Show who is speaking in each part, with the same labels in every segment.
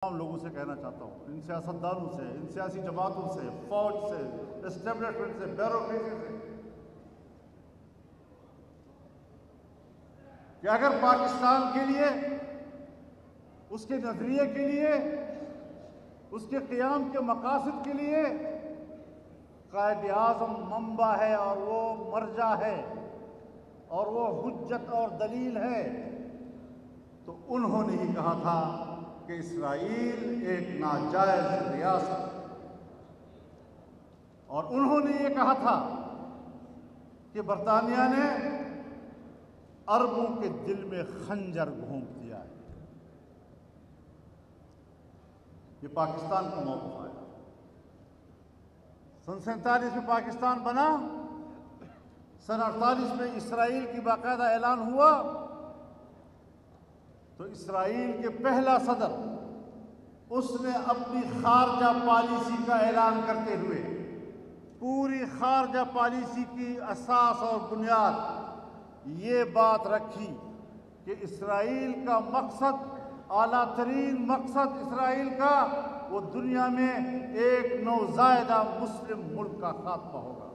Speaker 1: تمام لوگوں سے کہنا چاہتا ہوں، ان سیاستدانوں سے، ان سیاسی جماعتوں سے، فوج سے، اسٹیبلشمنٹ سے، بیوروکریسی سے، کہ اگر پاکستان کے لیے، اس کے نظریے کے لیے، اس کے قیام کے مقاصد کے لیے قائد اعظم منبع ہے اور وہ مرجع ہے اور وہ حجت اور دلیل ہے، تو انہوں نے ہی کہا تھا کہ اسرائیل ایک ناجائز ریاست، اور انہوں نے یہ کہا تھا کہ برطانیہ نے عربوں کے دل میں خنجر گھونپ دیا ہے۔ یہ پاکستان کا موقف آیا۔ سن 47 میں پاکستان بنا، سن 48 میں اسرائیل کی باقاعدہ اعلان ہوا، تو اسرائیل کے پہلا صدر اس نے اپنی خارجہ پالیسی کا اعلان کرتے ہوئے پوری خارجہ پالیسی کی اساس اور بنیاد یہ بات رکھی کہ اسرائیل کا مقصد، اعلیٰ ترین مقصد اسرائیل کا، وہ دنیا میں ایک نوزائیدہ مسلم ملک کا خاتمہ ہوگا۔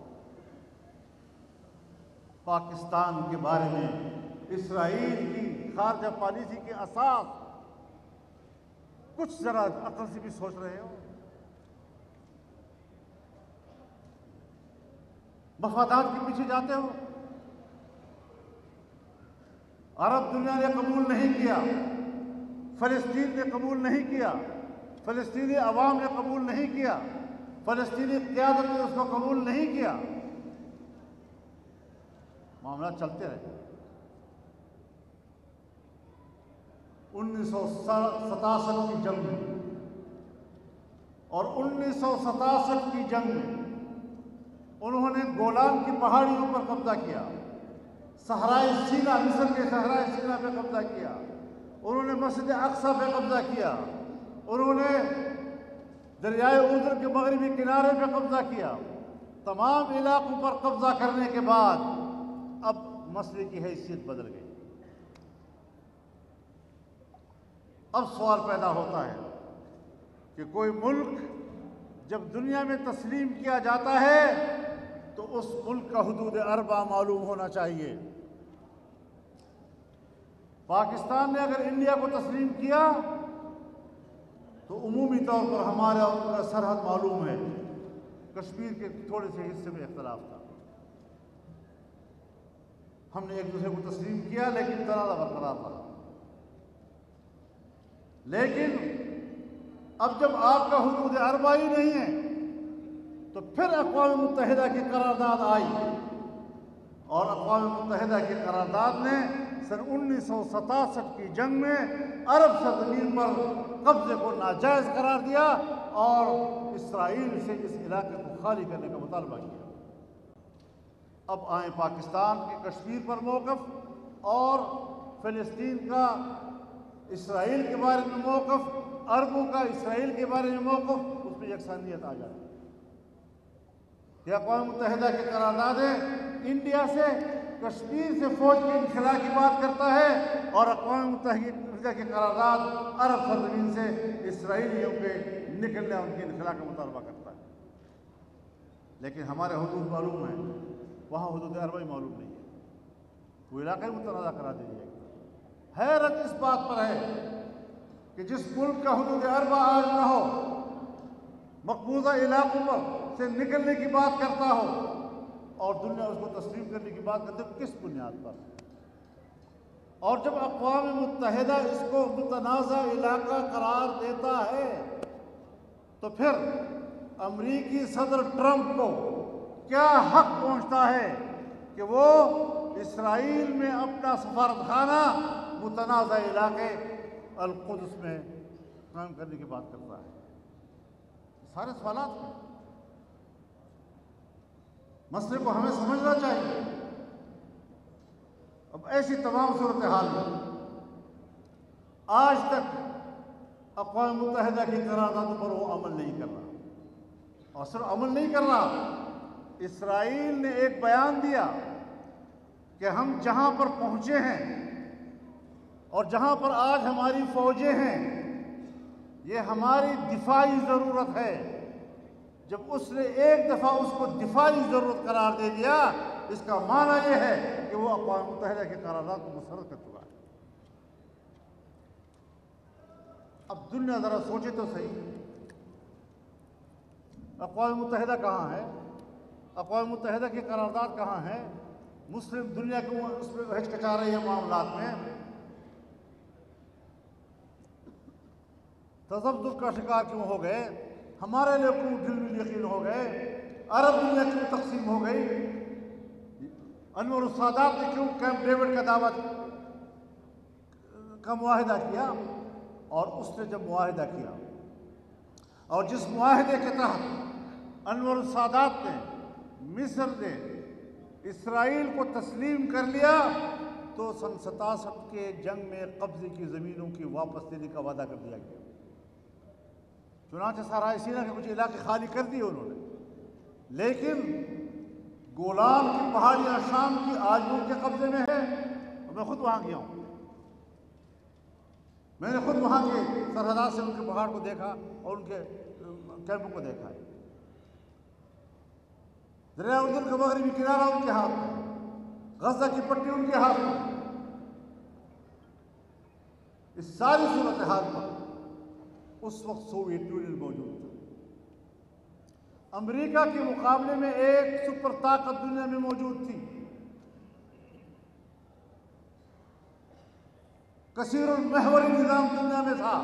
Speaker 1: پاکستان کے بارے میں اسرائیل کی خارجہ پالیسی کی اساس کچھ ذرا عقل سے بھی سوچ رہے ہو؟ مفادات کے پیچھے جاتے ہو؟ عرب دنیا نے قبول نہیں کیا، فلسطین نے قبول نہیں کیا، فلسطینی عوام نے قبول نہیں کیا، فلسطینی قیادت نے اس کو قبول نہیں کیا، معاملات چلتے رہے۔ 1967 کی جنگ میں اور 1967 کی جنگ میں انہوں نے گولان کی پہاڑیوں پر قبضہ کیا، صحرائے سینا، مصر کے صحرائے سینا پہ قبضہ کیا، انہوں نے مسجد اقصی پہ قبضہ کیا، انہوں نے دریائے اردن کے مغربی کنارے پہ قبضہ کیا۔ تمام علاقوں پر قبضہ کرنے کے بعد اب مسئلے کی حیثیت بدل گئی۔ اب سوال پیدا ہوتا ہے کہ کوئی ملک جب دنیا میں تسلیم کیا جاتا ہے تو اس ملک کا حدود اربع معلوم ہونا چاہیے۔ پاکستان نے اگر انڈیا کو تسلیم کیا تو عمومی طور پر ہمارا اور ان کا سرحد معلوم ہے، کشمیر کے تھوڑے سے حصے میں اختلاف تھا، ہم نے ایک دوسرے کو تسلیم کیا لیکن تنازع برقرار رہا۔ لیکن اب جب آپ کا حدود اربع ہی نہیں ہے تو پھر اقوام متحدہ کی قرارداد آئی، اور اقوام متحدہ کی قرارداد نے سن 1967 کی جنگ میں عرب سرزمین پر قبضے کو ناجائز قرار دیا اور اسرائیل سے اس علاقے کو خالی کرنے کا مطالبہ کیا۔ اب آئیں پاکستان کے کشمیر پر موقف اور فلسطین کا اسرائیل کے بارے میں موقف، عربوں کا اسرائیل کے بارے میں موقف، اس میں یکسانیت آ جاتی ہے۔ یہ اقوام متحدہ کی قرارداد ہے، انڈیا سے کشمیر سے فوج کے انخلا کی بات کرتا ہے، اور اقوام متحدہ کی قرارداد عرب سرزمین سے اسرائیلیوں کے نکلنے اور ان کے انخلا کا مطالبہ کرتا ہے۔ لیکن ہمارے حدود معلوم ہیں، وہاں حدود اربع معلوم نہیں ہے، وہ علاقہ متنازع قرار دے دیا گیا۔ حیرت اس بات پر ہے کہ جس ملک کا حدود اربع آج نہ ہو، مقبوضہ علاقوں پر سے نکلنے کی بات کرتا ہو اور دنیا اس کو تسلیم کرنے کی بات کرتے ہو، کس بنیاد پر؟ اور جب اقوام متحدہ اس کو متنازع علاقہ قرار دیتا ہے تو پھر امریکی صدر ٹرمپ کو کیا حق پہنچتا ہے کہ وہ اسرائیل میں اپنا سفارتخانہ متنازع علاقے القدس میں قائم کرنے کی بات کرتا ہے؟ سارے سوالات ہیں، مسئلے کو ہمیں سمجھنا چاہیے۔ اب ایسی تمام صورتحال میں آج تک اقوام متحدہ کی قراردادوں پر وہ عمل نہیں کر رہا، اور صرف عمل نہیں کر رہا، اسرائیل نے ایک بیان دیا کہ ہم جہاں پر پہنچے ہیں اور جہاں پر آج ہماری فوجیں ہیں یہ ہماری دفاعی ضرورت ہے۔ جب اس نے ایک دفعہ اس کو دفاعی ضرورت قرار دے دیا، اس کا معنی یہ ہے کہ وہ اقوام متحدہ کے قرارداد کو مسرت کر چکا ہے۔ اب دنیا ذرا سوچے تو صحیح، اقوام متحدہ کہاں ہے؟ اقوام متحدہ کی قرارداد کہاں ہے؟ مسلم دنیا کو اس میں ہچکچا رہی ہے معاملات میں، تذبذب کا شکار کیوں ہو گئے؟ ہمارے لیے کیوں دل میں یقین ہو گئے؟ عرب دنیا کیوں تقسیم ہو گئی؟ انور السادات نے کیوں کیمپ ڈیوڈ کا دعوت کا معاہدہ کیا؟ اور اس نے جب معاہدہ کیا اور جس معاہدے کے تحت انور السادات نے، مصر نے اسرائیل کو تسلیم کر لیا، تو سن 67 کے جنگ میں قبضے کی زمینوں کی واپس دینے کا وعدہ کر دیا گیا۔ چنانچہ سرائے سینا کے کچھ علاقے خالی کر دیے انہوں نے، لیکن گولان کی پہاڑیاں شام کی آج بھی ان کے قبضے میں ہے۔ میں خود وہاں گیا ہوں، میں نے خود وہاں کے سرحدات سے ان کے پہاڑ کو دیکھا اور ان کے کیمپوں کو دیکھا ہے۔ دریا اردن کا مغربی کنارہ ان کے ہاتھ میں، غزہ کی پٹی ان کے ہاتھ میں۔ اس ساری صورتحال پر اس وقت سوویت یونین موجود تھا۔ امریکہ کے مقابلے میں ایک سپر طاقت دنیا میں موجود تھی، کثیر المحوری نظام دنیا میں تھا۔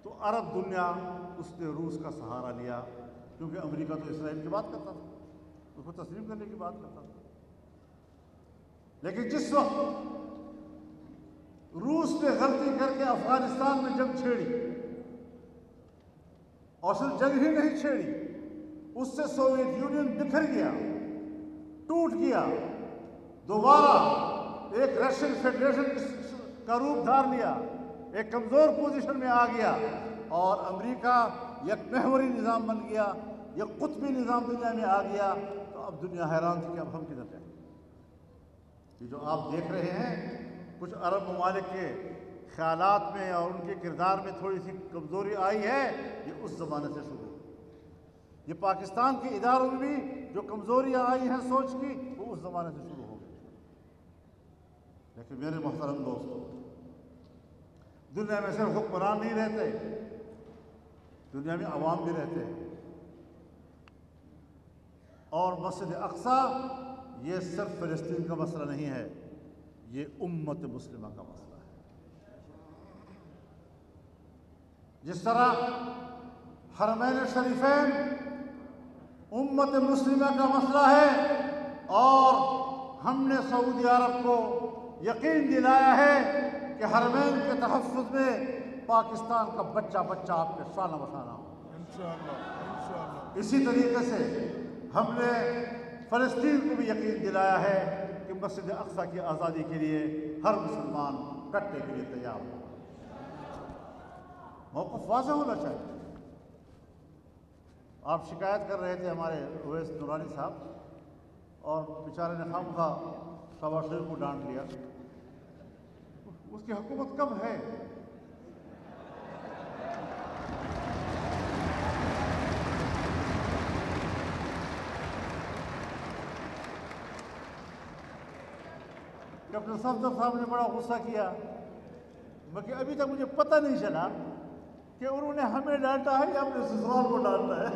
Speaker 1: تو عرب دنیا اس نے روس کا سہارا لیا، کیونکہ امریکہ تو اسرائیل کی بات کرتا تھا، اس کو تسلیم کرنے کی بات کرتا تھا۔ لیکن جس وقت روس نے غلطی کر کے افغانستان میں جنگ چھیڑی، اور صرف جنگ ہی نہیں چھیڑی، اس سے سوویت یونین بکھر گیا، ٹوٹ گیا، دوبارہ ایک رشین فیڈریشن کا روپ دھار لیا، ایک کمزور پوزیشن میں آ گیا، اور امریکہ یک محوری نظام بن گیا، یک قطبی نظام دنیا میں آ گیا۔ تو اب دنیا حیران تھی کہ اب ہم کدھر جائیں؟ یہ جو آپ دیکھ رہے ہیں، کچھ عرب ممالک کے خیالات میں اور ان کے کردار میں تھوڑی سی کمزوری آئی ہے، یہ اس زمانے سے شروع ہوئی۔ یہ پاکستان کے اداروں میں بھی جو کمزوریاں آئی ہیں سوچ کی، وہ اس زمانے سے شروع ہو گئی۔ لیکن میرے محترم دوستو، دنیا میں صرف حکمران نہیں رہتے، دنیا میں عوام بھی رہتے ہیں، اور مسجد اقصیٰ یہ صرف فلسطین کا مسئلہ نہیں ہے، یہ امت مسلمہ کا مسئلہ ہے۔ جس طرح حرمین شریفین امت مسلمہ کا مسئلہ ہے، اور ہم نے سعودی عرب کو یقین دلایا ہے کہ حرمین کے تحفظ میں پاکستان کا بچہ بچہ آپ کے شانہ بشانہ ہو انشاءاللہ۔ اسی طریقے سے ہم نے فلسطین کو بھی یقین دلایا ہے کہ مسجد اقصیٰ کی آزادی کے لیے ہر مسلمان کٹنے کے لیے تیار ہو۔ موقف واضح ہونا چاہیے۔ آپ شکایت کر رہے تھے ہمارے اویس نورانی صاحب، اور بیچارے نے خواہ شہباز شریف کو ڈانٹ لیا۔ اس کی حکومت کب ہے؟ کیپٹن صفدر صاحب نے بڑا غصہ کیا، مگر ابھی تک مجھے پتہ نہیں چلا کہ انہوں نے ہمیں ڈانٹا ہے یا اپنے سسرال کو ڈانٹا ہے۔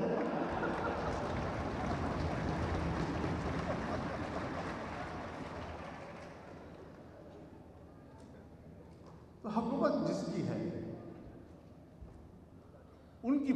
Speaker 1: تو حکومت جس کی ہے ان کی